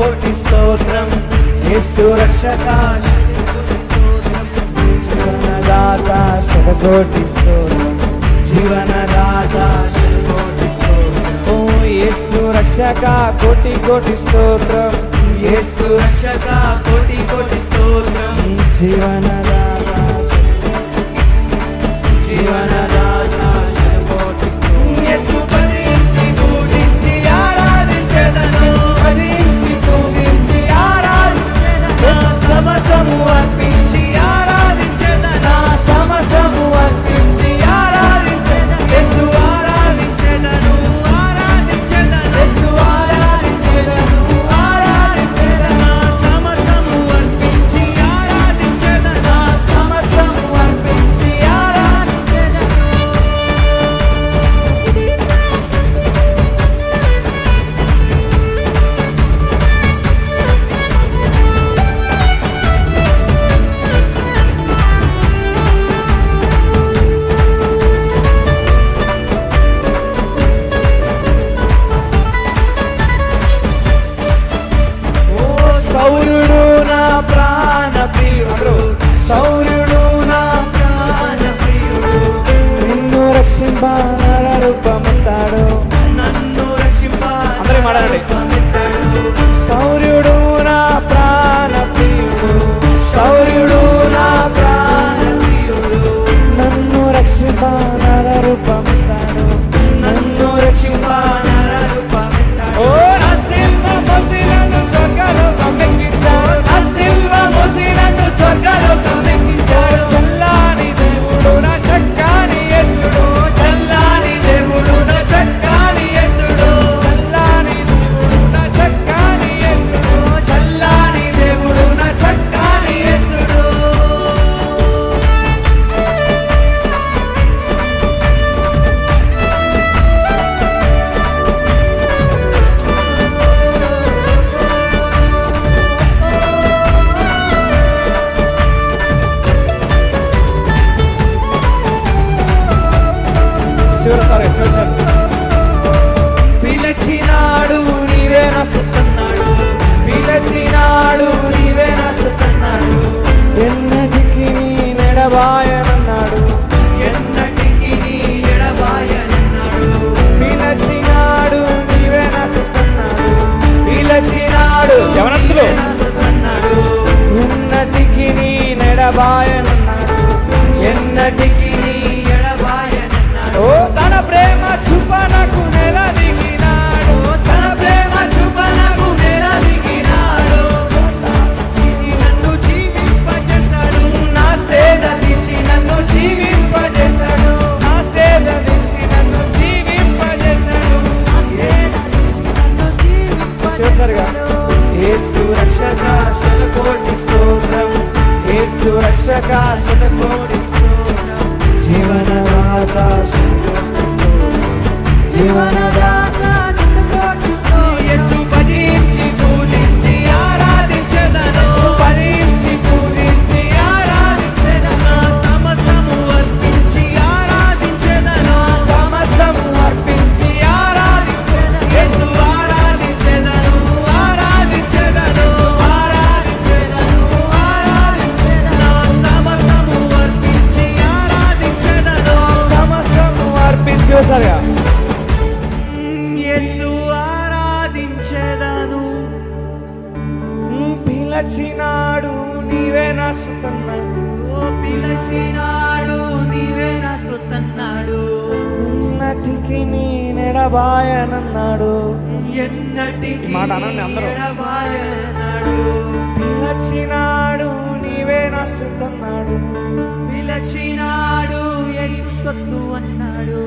శతకోటి స్తోత్రం. యేసు రక్షక జీవనదాత శతకోటి స్తోత్రం. జీవనదాత శతకోటి స్తోత్రం. ఓ యేసు రక్షక కోటి కోటి స్తోత్రం. యేసు రక్షక కోటి కోటి స్తోత్రం. జీవనదాత జీవనదాత శతకోటి స్తోత్రం. యేసు పదించి పూజించి ఆరాధించెదను. పదించి పూజించి ఆరాధించెదను. సమసము అర్పించి ఆరాధించెదను. సమసము అర్పించి ఆరాధించెదను. యేసు ఆరాధించెదను. ఆరాధించెదను. యేసు ఆరాధించెదను. ఆరాధించెదను. సమసము అర్పించి ఆరాధించెదను. సమసము అర్పించి ఆరాధించెదను. సౌర్యుడు నా ప్రాణ ప్రియుడు. సౌర్యుడు నా ప్రాణ ప్రియుడు. నిన్ను రక్షింప నర రూపమెత్తాడు. నన్ను రక్షింప అందరూ మాట్లాడండి. సౌర్యుడు నా ప్రాణ ప్రియుడు. సౌర్యుడు నా ప్రాణ ప్రియుడు. నన్ను రక్షింప నర రూపమెత్తాడు. నన్ను రక్షింప నర రూపమెత్తాడు. ఓ నా సిల్వ మోసినను స్వర్గలోకం ఎక్కించాడు. నా సిల్వ మోసినను స్వర్గలోకం ఎక్కించాడు. చల్లాని దేవుడు నా చక్కని యేసుడు. చల్లాని దేవుడు నా చక్కని యేసుడు. చల్లాని దేవుడు నా చక్కని యేసుడు. చల్లాని దేవుడు నా చక్కని యేసుడు. పిలచినాడు నీవే నసుతున్నాడు. పిలచినాడు నీవే నసుతున్నాడు. ఎన్నటికి నీ నెడబాయనన్నాడు. ఎన్నటికి నీ ఎడబాయనన్నాడు. పిలచినాడు నీవే నసుతున్నాడు. పిలచినాడు యవనస్తులు ఎన్నటికి నీ నెడబాయనన్నాడు. ఎన్నటికి నీ ఎడబాయనన్నాడు. ఓ తన ప్రేమ చూపనకు నెల దిగినాడు. తన ప్రేమ చూపనకు నెల దిగినాడు. నన్ను జీవింపజేశాడు. నా సేద దించి నన్ను జీవింపజేశాడు. నా సేద దించి నన్ను జీవింపజేశాడు. చివరిసారిగా యేసు రక్షక శతకోటి స్తోత్రం. యేసు రక్షక శతకోటి స్తోత్రం. జీవనదాత జీవనదాత శతకోటి స్తోత్రం. యేసు భజించి పూజించి ఆరాధించెదను. భజించి పూజించి ఆరాధించెదను. సమస్తము అర్పించి ఆరాధించెదను. సమస్తము అర్పించి ఆరాధించెదను. యేసు ఆరాధించెదను. ఆరాధించెదను. ఆరాధించెదను. ఆరాధించెదను. సమస్తము అర్పించి ఆరాధించెదను. సమస్తము అర్పించి ఒకసారిగా యేసు ఆరాధించెదను. పిలచినాడు నీవే నా సుతన్నాడు. పిలచినాడు నీవే నా సుతన్నాడు. ఎన్నటికి నీ నెడబాయనన్నాడు. ఎన్నటికి మాట అనండి అందరూ. ఎడబాయనన్నాడు. పిలచినాడు నీవే నా సుతన్నాడు. పిలచినాడు యేసు సత్తు అన్నాడు.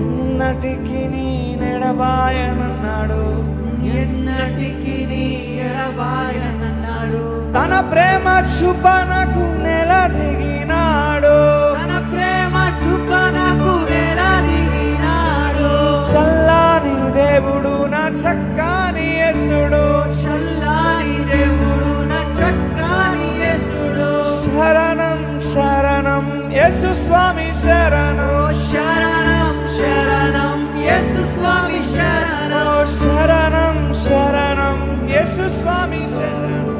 ఎన్నటికి నీ నెడబాయనన్నాడు. ఎన్నటికి నీ ఎడబాయనన్నాడు. తన ప్రేమ చూపనకు నెల దిగినాడు. తన ప్రేమ చూపనకు నెల దిగినాడు. చల్లాని దేవుడు నా చక్కని యేసుడు. చల్లాని దేవుడు నా చక్కని యేసుడు. శరణం శరణం యేసు స్వామి శరణం. శరణం శరణం యేసు స్వామి శరణం. శరణం శరణం యేసు స్వామి శరణు